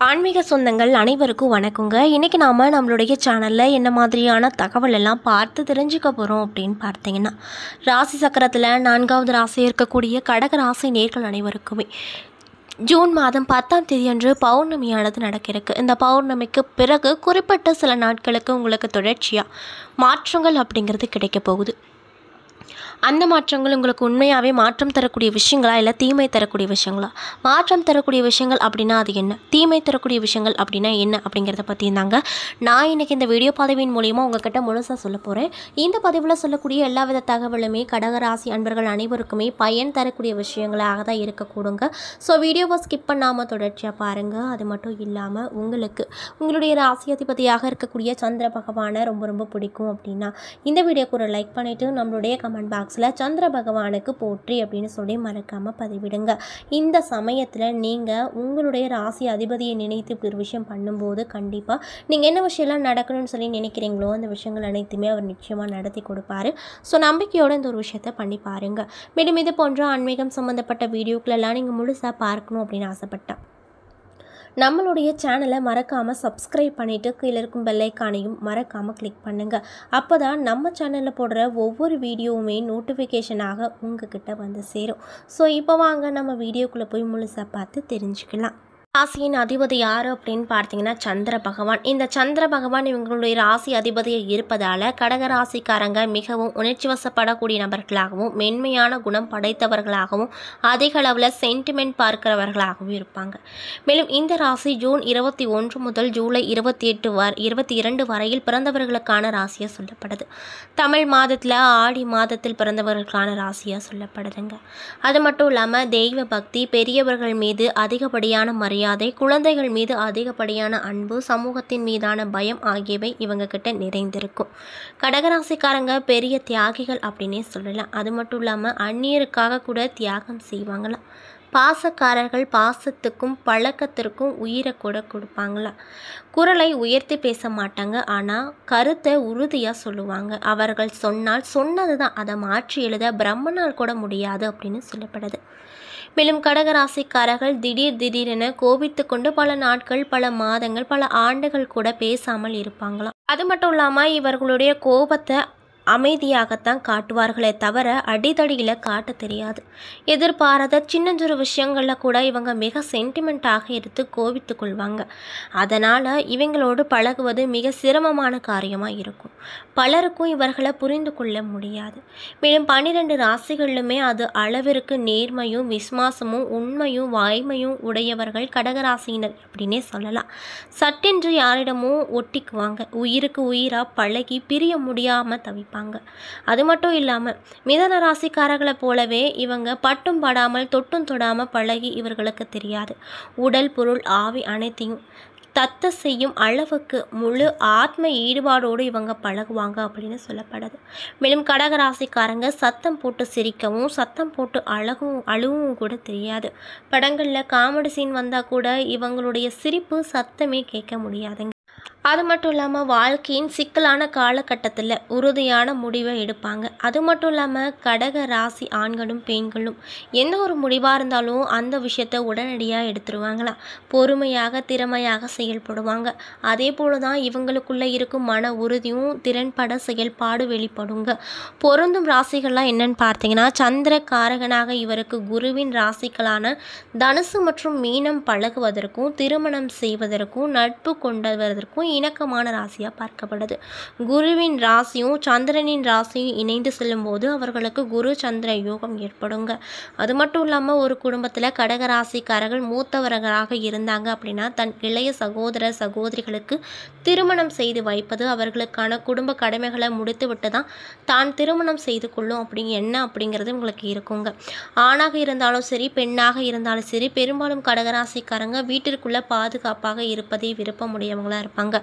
ஆன்மீக சொந்தங்கள் அனைவருக்கும் வணக்கங்க. இன்றைக்கி நாம் நம்மளுடைய சேனலில் என்ன மாதிரியான தகவல் எல்லாம் பார்த்து தெரிஞ்சுக்க போகிறோம் அப்படின்னு பார்த்தீங்கன்னா, ராசி சக்கரத்தில் 4வது ராசி இருக்கக்கூடிய கடக ராசி நேர்கள் அனைவருக்குமே ஜூன் மாதம் 10ஆம் தேதி அன்று பௌர்ணமியானது நடக்கிறதுக்கு. இந்த பௌர்ணமிக்கு பிறகு குறிப்பிட்ட சில நாட்களுக்கு உங்களுக்கு தொடர்ச்சியாக மாற்றங்கள் அப்படிங்கிறது கிடைக்க போகுது. அந்த மாற்றங்கள் உங்களுக்கு உண்மையாகவே மாற்றம் தரக்கூடிய விஷயங்களா, இல்லை தீமை தரக்கூடிய விஷயங்களா? மாற்றம் தரக்கூடிய விஷயங்கள் அப்படின்னா அது என்ன, தீமை தரக்கூடிய விஷயங்கள் அப்படின்னா என்ன அப்படிங்கிறத பற்றி இருந்தாங்க நான் இன்றைக்கி இந்த வீடியோ பதிவின் மூலிமா உங்கள்கிட்ட முழுசாக சொல்ல போகிறேன். இந்த பதிவில் சொல்லக்கூடிய எல்லா வித தகவலுமே கடகராசி அன்பர்கள் அனைவருக்குமே பயன் தரக்கூடிய விஷயங்களாக தான் இருக்கக்கூடுங்க. ஸோ வீடியோவை ஸ்கிப் பண்ணாமல் தொடர்ச்சியாக பாருங்கள். அது மட்டும் இல்லாமல் உங்களுக்கு உங்களுடைய ராசி அதிபதியாக இருக்கக்கூடிய சந்திர பகவானை ரொம்ப ரொம்ப பிடிக்கும் அப்படின்னா இந்த வீடியோக்கு ஒரு லைக் பண்ணிவிட்டு நம்மளுடைய கமெண்ட் பாக்ஸ் சந்திர பகவானுக்கு போற்றி அப்படின்னு சொல்லி மறக்காமல் பதிவிடுங்க. இந்த சமயத்தில் நீங்கள் உங்களுடைய ராசி அதிபதியை நினைத்து இப்படி ஒரு விஷயம் பண்ணும்போது கண்டிப்பாக நீங்கள் என்ன விஷயம்லாம் நடக்கணும்னு சொல்லி நினைக்கிறீங்களோ அந்த விஷயங்கள் அனைத்துமே அவர் நிச்சயமாக நடத்தி கொடுப்பாரு. ஸோ நம்பிக்கையோடு இந்த ஒரு விஷயத்தை பண்ணி பாருங்கள். மேலும் இது போன்ற ஆன்மீகம் சம்மந்தப்பட்ட வீடியோக்களெல்லாம் நீங்கள் முழுசாக பார்க்கணும் அப்படின்னு ஆசைப்பட்டேன். நம்மளுடைய சேனலை மறக்காமல் சப்ஸ்கிரைப் பண்ணிவிட்டு கீழே இருக்கும் பெல்லைக்கானையும் மறக்காமல் கிளிக் பண்ணுங்கள். அப்போ தான் நம்ம சேனலில் போடுற ஒவ்வொரு வீடியோவுமே நோட்டிஃபிகேஷனாக உங்ககிட்ட வந்து சேரும். ஸோ இப்போ வாங்க நம்ம வீடியோக்குள்ளே போய் முழுசாக பார்த்து தெரிஞ்சுக்கலாம். ராசியின் அதிபதி யார் அப்படின்னு பார்த்தீங்கன்னா சந்திர பகவான். இந்த சந்திர பகவான் இவங்களுடைய ராசி அதிபதியை இருப்பதால் கடகராசிக்காரங்க மிகவும் உணர்ச்சி வசப்படக்கூடிய நபர்களாகவும் மென்மையான குணம் படைத்தவர்களாகவும் அதிக அளவில் சென்டிமெண்ட் பார்க்கிறவர்களாகவும் இருப்பாங்க. மேலும் இந்த ராசி ஜூன் 21 முதல் ஜூலை 22 வரையில் பிறந்தவர்களுக்கான ராசியாக சொல்லப்படுது. தமிழ் மாதத்தில் ஆடி மாதத்தில் பிறந்தவர்களுக்கான ராசியாக சொல்லப்படுதுங்க. அது மட்டும் இல்லாமல் தெய்வ பக்தி, பெரியவர்கள் மீது அதிகப்படியான மரியாதை, குழந்தைகள் மீது அதிகப்படியான அன்பு, சமூகத்தின் மீதான பயம் ஆகியவை இவங்க கிட்ட நிறைந்திருக்கும். கடகராசிக்காரங்க பெரிய தியாகிகள் அப்படின்னே சொல்லலாம். அது மட்டும் இல்லாமல் அந்நியருக்காக கூட தியாகம் செய்வாங்களாம். பாசக்காரர்கள் பாசத்துக்கும் பழக்கத்திற்கும் உயிரை கூட கொடுப்பாங்களா. குரலை உயர்த்தி பேச மாட்டாங்க, ஆனால் கருத்தை உறுதியாக சொல்லுவாங்க. அவர்கள் சொன்னால் சொன்னது தான், அதை மாற்றி எழுத பிரம்மனால் கூட முடியாது அப்படின்னு சொல்லப்படுது. மேலும் கடகராசிக்காரர்கள் திடீரென கோபித்து கொண்டு பல நாட்கள், பல மாதங்கள், பல ஆண்டுகள் கூட பேசாமல் இருப்பாங்களாம். அது மட்டும் இல்லாமல் இவர்களுடைய கோபத்தை அமைதியாகத்தான் காட்டுவார்களே தவிர அடிதடியில் காட்ட தெரியாது. எதிர்பாராத சின்னஞ்சிறு விஷயங்களில் கூட இவங்க மிக சென்டிமெண்ட்டாக எடுத்து கோபித்து கொள்வாங்க. அதனால் இவங்களோடு பழகுவது மிக சிரமமான காரியமாக இருக்கும். பலருக்கும் இவர்களை புரிந்து கொள்ள முடியாது. மேலும் 12 ராசிகளிலுமே அது அளவிற்கு நேர்மையும் விசுவாசமும் உண்மையும் வாய்மையும் உடையவர்கள் கடகராசியினர் அப்படின்னே சொல்லலாம். சட்டென்று யாரிடமும் ஒட்டிக்குவாங்க. உயிருக்கு உயிராக பழகி பிரிய முடியாமல் தவிப்பாங்க. அது மட்டும் இல்லாமல் மிதன ராசிக்காரர்களை போலவே இவங்க பட்டும் படாமல் தொட்டும் தொடாமல் பழகி இவர்களுக்கு தெரியாது. உடல் பொருள் ஆவி அனைத்தையும் தத்த செய்யும் அளவுக்கு முழு ஆத்ம ஈடுபாடோடு இவங்க பழகுவாங்க அப்படின்னு சொல்லப்படுது. மேலும் கடகராசிக்காரங்க சத்தம் போட்டு சிரிக்கவும் சத்தம் போட்டு அழுவும் கூட தெரியாது. படங்களில் காமெடி சீன் வந்தால் கூட இவங்களுடைய சிரிப்பு சத்தமே கேட்க முடியாதுங்க. அது மட்டும் இல்லாமல் வாழ்க்கையின் சிக்கலான காலகட்டத்தில் உறுதியான முடிவை எடுப்பாங்க. அது மட்டும் இல்லாமல் கடக ராசி ஆண்களும் பெண்களும் எந்த ஒரு முடிவாக இருந்தாலும் அந்த விஷயத்தை உடனடியாக எடுத்துருவாங்களாம். பொறுமையாக திறமையாக செயல்படுவாங்க. அதே போல தான் இவங்களுக்குள்ளே இருக்கும் மன உறுதியும் திறன்பட செயல்பாடு வெளிப்படுங்க. பொருந்தும் ராசிகள்லாம் என்னன்னு பார்த்தீங்கன்னா சந்திர காரகனாக இவருக்கு குருவின் ராசிகளான தனுசு மற்றும் மீனம் பழகுவதற்கும் திருமணம் செய்வதற்கும் நட்பு கொண்டதற்கும் இணக்கமான ராசியாக பார்க்கப்படுது. குருவின் ராசியும் சந்திரனின் ராசியும் இணைந்து செல்லும் போது அவர்களுக்கு குரு சந்திர யோகம் ஏற்படுங்க. அது மட்டும் இல்லாமல் ஒரு குடும்பத்தில் கடகராசிக்காரர்கள் மூத்தவர்களாக இருந்தாங்க அப்படின்னா தன் இளைய சகோதர சகோதரிகளுக்கு திருமணம் செய்து வைப்பது, அவர்களுக்கான குடும்ப கடமைகளை முடித்துவிட்டு தான் தான் திருமணம் செய்து கொள்ளும் அப்படிங்கிறது உங்களுக்கு இருக்குங்க. ஆணாக இருந்தாலும் சரி பெண்ணாக இருந்தாலும் சரி பெரும்பாலும் கடகராசிக்காரங்க வீட்டிற்குள்ளே பாதுகாப்பாக இருப்பதை விருப்பமுடையவங்களாக இருப்பாங்க.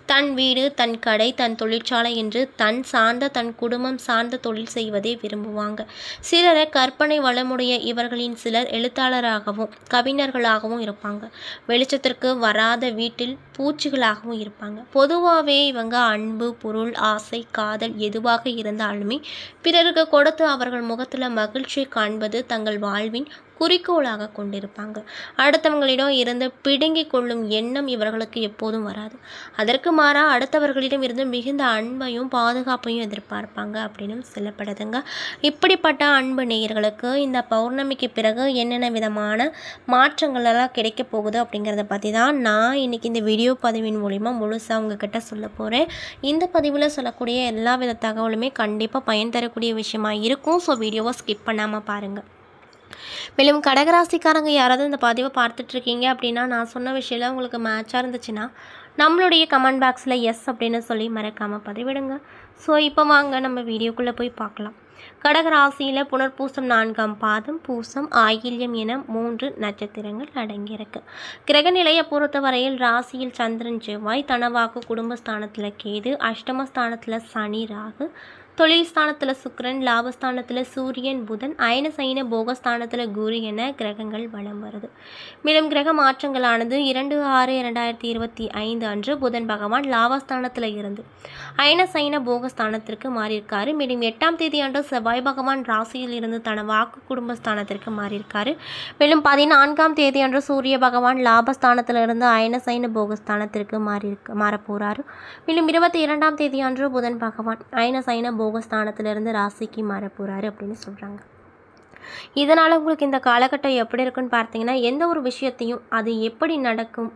தன் வீடு, தன் கடை, தன் தொழிற்சாலை என்று தன் குடும்பம் சார்ந்த தொழில் செய்வதை விரும்புவாங்க. சிலரை கற்பனை வளமுடைய இவர்களின் சிலர் எழுத்தாளராகவும் கவிஞர்களாகவும் இருப்பாங்க. வெளிச்சத்திற்கு வராத வீட்டில் பூச்சிகளாகவும் இருப்பாங்க. பொதுவாகவே இவங்க அன்பு, பொருள், ஆசை, காதல் எதுவாக இருந்தாலுமே பிறருக்கு கொடுத்து அவர்கள் முகத்தில் மகிழ்ச்சி காண்பது தங்கள் வாழ்வின் குறிக்கோளாக கொண்டிருப்பாங்க. அடுத்தவங்களிடம் இருந்து பிடுங்கிக் கொள்ளும் எண்ணம் இவர்களுக்கு எப்போதும் வராது. அதற்கு மாறாக அடுத்தவர்களிடம் இருந்து மிகுந்த அன்பையும் பாதுகாப்பையும் எதிர்பார்ப்பாங்க அப்படின்னு சொல்லப்படுதுங்க. இப்படிப்பட்ட அன்பு நேயர்களுக்கு இந்த பௌர்ணமிக்கு பிறகு என்னென்ன விதமான மாற்றங்கள் எல்லாம் கிடைக்க போகுது அப்படிங்கிறத பற்றி தான் நான் இன்றைக்கி இந்த வீடியோ பதிவின் மூலிமா முழுசாக உங்ககிட்ட சொல்ல போகிறேன். இந்த பதிவில் சொல்லக்கூடிய எல்லா வித தகவலுமே கண்டிப்பாக பயன் தரக்கூடிய விஷயமா இருக்கும். ஸோ வீடியோவை ஸ்கிப் பண்ணாமல் பாருங்கள். மேலும் கடகராசிக்காரங்க யாராவது இந்த பதிவை பார்த்துட்ருக்கீங்க அப்படின்னா, நான் சொன்ன விஷயம்லாம் உங்களுக்கு மேட்சாக இருந்துச்சுன்னா நம்மளுடைய கமெண்ட் பாக்ஸில் எஸ் அப்படின்னு சொல்லி மறக்காமல் பதிவிடுங்க. ஸோ இப்போ வாங்க நம்ம வீடியோக்குள்ளே போய் பார்க்கலாம். கடகராசியில் புனர்பூசம் 4ஆம் பாதம், பூசம், ஆயில்யம் என 3 நட்சத்திரங்கள் அடங்கியிருக்கு. கிரகநிலையை பொறுத்தவரையில் ராசியில் சந்திரன், செவ்வாய், தனவாக்கு குடும்பஸ்தானத்தில் கேது, அஷ்டமஸ்தானத்தில் சனி, ராகு, தொழில் ஸ்தானத்தில் சுக்கிரன், லாபஸ்தானத்தில் சூரியன், புதன், அயன சைன போகஸ்தானத்தில் குரு என கிரகங்கள் வலம் வருது. மேலும் கிரக மாற்றங்களானது 2/6/2025 அன்று புதன் பகவான் லாபஸ்தானத்தில் இருந்து அயன சைன போகஸ்தானத்திற்கு மாறியிருக்காரு. மேலும் 8ஆம் தேதி அன்று செவ்வாய் பகவான் ராசியில் இருந்து தன வாக்கு குடும்பஸ்தானத்திற்கு மாறியிருக்காரு. மேலும் 14ஆம் தேதி அன்று சூரிய பகவான் லாபஸ்தானத்தில் இருந்து அயன சைன போகஸ்தானத்திற்கு மாறப்போறாரு. மேலும் 22ஆம் தேதி அன்று புதன் பகவான் அயன சைன போகஸ்தானத்திலிருந்து ராசிக்கு மாற போகிறாரு அப்படின்னு சொல்கிறாங்க. இதனால் உங்களுக்கு இந்த காலகட்டம் எப்படி இருக்குன்னு பார்த்தீங்கன்னா, எந்த ஒரு விஷயத்தையும் அது எப்படி நடக்கும்,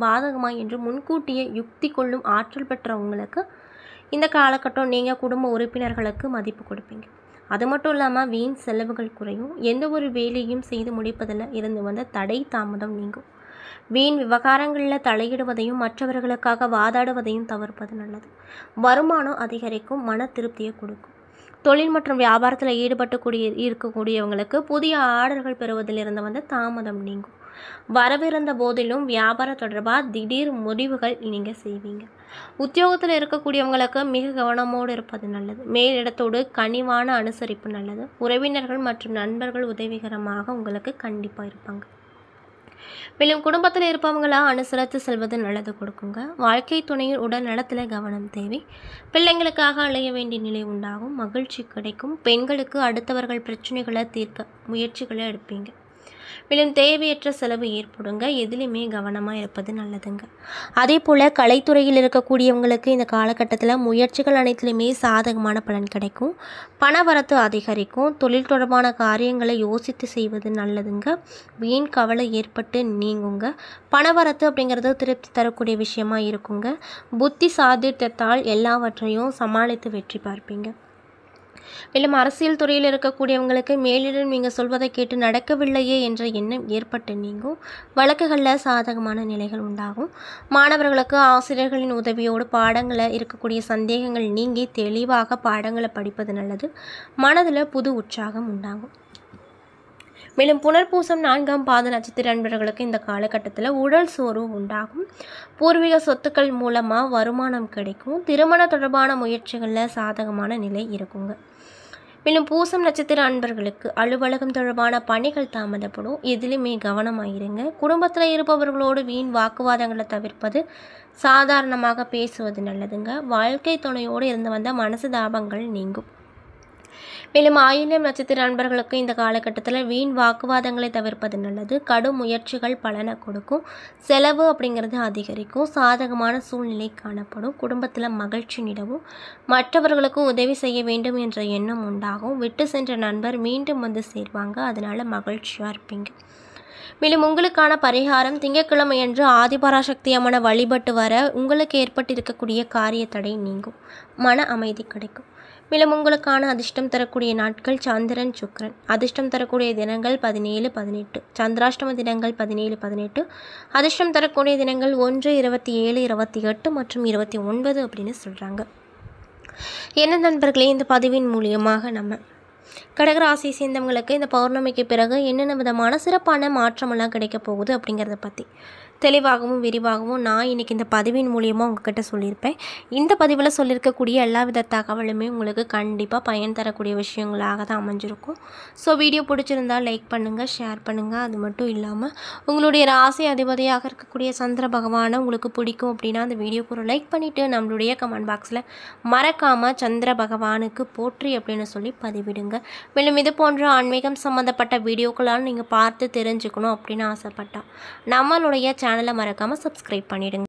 பாதகமா என்று முன்கூட்டியே யுக்தி கொள்ளும் ஆற்றல் பெற்ற உங்களுக்கு இந்த காலகட்டம் நீங்கள் குடும்ப உறுப்பினர்களுக்கு மதிப்பு கொடுப்பீங்க. அது மட்டும் இல்லாமல் வீண் செலவுகள் குறையும். எந்த ஒரு வேலையும் செய்து முடிப்பதில் இருந்து வந்த தடை தாமதம் நீங்கும். வீண் விவகாரங்களில் தலையிடுவதையும் மற்றவர்களுக்காக வாதாடுவதையும் தவிர்ப்பது நல்லது. வருமானம் அதிகரிக்கும், மன திருப்தியை கொடுக்கும். தொழில் மற்றும் வியாபாரத்தில் இருக்கக்கூடியவங்களுக்கு புதிய ஆர்டர்கள் பெறுவதில் இருந்து வந்த தாமதம் நீங்கும். வரவிருந்த போதிலும் வியாபாரம் தொடர்பாக திடீர் முடிவுகள் நீங்கள் செய்வீங்க. உத்தியோகத்தில் இருக்கக்கூடியவங்களுக்கு மிக கவனமோடு இருப்பது நல்லது. மேலிடத்தோடு கனிவான அனுசரிப்பு நல்லது. உறவினர்கள் மற்றும் நண்பர்கள் உதவிகரமாக உங்களுக்கு கண்டிப்பாக இருப்பாங்க. மேலும் குடும்பத்தில் இருப்பவங்களா அனுசரித்து செல்வது நல்லது கொடுக்குங்க. வாழ்க்கை துணையின் உடல் நலத்தில் கவனம் தேவை. பிள்ளைங்களுக்காக அலைய வேண்டிய நிலை உண்டாகும். மகிழ்ச்சி கிடைக்கும். பெண்களுக்கு அடுத்தவர்கள் பிரச்சனைகளை தீர்க்க முயற்சிகளை எடுப்பீங்க. மேலும் தேவையற்ற செலவு ஏற்படுங்க. எதுலையுமே கவனமாக இருப்பது நல்லதுங்க. அதே போல் கலைத்துறையில் இருக்கக்கூடியவங்களுக்கு இந்த காலகட்டத்தில் முயற்சிகள் அனைத்துலையுமே சாதகமான பலன் கிடைக்கும். பணவரத்து அதிகரிக்கும். தொழில் தொடர்பான காரியங்களை யோசித்து செய்வது நல்லதுங்க. வீண் கவலை ஏற்பட்டு நீங்குங்க. பணவரத்து அப்படிங்கிறது திருப்தி தரக்கூடிய விஷயமா இருக்குங்க. புத்தி சாதித்தத்தால் எல்லாவற்றையும் சமாளித்து வெற்றி பார்ப்பீங்க. மேலும் அரசியல் துறையில் இருக்கக்கூடியவங்களுக்கு மேலிடம் நீங்கள் சொல்வதை கேட்டு நடக்கவில்லையே என்ற எண்ணம் ஏற்பட்டு நீங்கும். வழக்குகளில் சாதகமான நிலைகள் உண்டாகும். மாணவர்களுக்கு ஆசிரியர்களின் உதவியோடு பாடங்களில் இருக்கக்கூடிய சந்தேகங்கள் நீங்கி தெளிவாக பாடங்களை படிப்பது நல்லது. மனதில் புது உற்சாகம் உண்டாகும். மேலும் புனர்பூசம் 4ஆம் பாத நட்சத்திர அன்பர்களுக்கு இந்த காலகட்டத்தில் உடல் சோர்வு உண்டாகும். பூர்வீக சொத்துக்கள் மூலமாக வருமானம் கிடைக்கும். திருமண தொடர்பான முயற்சிகளில் சாதகமான நிலை இருக்குங்க. மேலும் பூசம் நட்சத்திர அன்பர்களுக்கு அலுவலகம் தொடர்பான பணிகள் தாமதப்படும். எதிலுமே கவனமாயிருங்க. குடும்பத்தில் இருப்பவர்களோடு வீண் வாக்குவாதங்களை தவிர்ப்பது, சாதாரணமாக பேசுவது நல்லதுங்க. வாழ்க்கை துணையோடு இருந்து வந்த மனசு தாபங்கள் நீங்கும். மேலும் ஆயில்யம் நட்சத்திர அன்பர்களுக்கு இந்த காலகட்டத்தில் வீண் வாக்குவாதங்களை தவிர்ப்பது நல்லது. கடும் முயற்சிகள் பலனை கொடுக்கும். செலவு அப்படிங்கிறது அதிகரிக்கும். சாதகமான சூழ்நிலை காணப்படும். குடும்பத்தில் மகிழ்ச்சி நிலவும். மற்றவர்களுக்கு உதவி செய்ய வேண்டும் என்ற எண்ணம் உண்டாகும். விட்டு சென்ற நண்பர் மீண்டும் வந்து சேர்வாங்க. அதனால் மகிழ்ச்சியாக இருப்பீங்க. மேலும் உங்களுக்கான பரிகாரம், திங்கட்கிழமையன்று ஆதிபராசக்தி அம்மனை வழிபட்டு வர உங்களுக்கு ஏற்பட்டிருக்கக்கூடிய காரிய தடை நீங்கும். மன அமைதி கிடைக்கும். மேலும் உங்களுக்கான அதிர்ஷ்டம் தரக்கூடிய நாட்கள் சந்திரன், சுக்கிரன். அதிர்ஷ்டம் தரக்கூடிய தினங்கள் 17, 18. சந்திராஷ்டம தினங்கள் 17, 18. அதிர்ஷ்டம் தரக்கூடிய தினங்கள் 1, 27, 28 மற்றும் 29 அப்படின்னு சொல்கிறாங்க. என்ன நண்பர்களே, இந்த பதிவின் மூலியமாக நம்ம கடகராசியை சேர்ந்தவங்களுக்கு இந்த பௌர்ணமிக்கு பிறகு என்னென்ன விதமான சிறப்பான மாற்றமெல்லாம் கிடைக்க போகுது அப்படிங்கிறத பற்றி தெளிவாகவும் விரிவாகவும் நான் இன்றைக்கி இந்த பதிவின் மூலியமாக உங்கள்கிட்ட சொல்லியிருப்பேன். இந்த பதிவில் சொல்லியிருக்கக்கூடிய எல்லா வித தகவலுமே உங்களுக்கு கண்டிப்பாக பயன் தரக்கூடிய விஷயங்களாக தான் அமைஞ்சிருக்கும். ஸோ வீடியோ பிடிச்சிருந்தால் லைக் பண்ணுங்கள், ஷேர் பண்ணுங்கள். அது மட்டும் இல்லாமல் உங்களுடைய ராசி அதிபதியாக இருக்கக்கூடிய சந்திர பகவானை உங்களுக்கு பிடிக்கும் அப்படின்னா அந்த வீடியோக்கு ஒரு லைக் பண்ணிவிட்டு நம்மளுடைய கமெண்ட் பாக்ஸில் மறக்காமல் சந்திர பகவானுக்கு போற்றி அப்படின்னு சொல்லி பதிவிடுங்க. மேலும் இது போன்ற ஆன்மீகம் சம்மந்தப்பட்ட வீடியோக்களால் நீங்கள் பார்த்து தெரிஞ்சுக்கணும் அப்படின்னு ஆசைப்பட்டா நம்மளுடைய சேனலை மறக்காமல் சப்ஸ்கிரைப் பண்ணிடுங்க.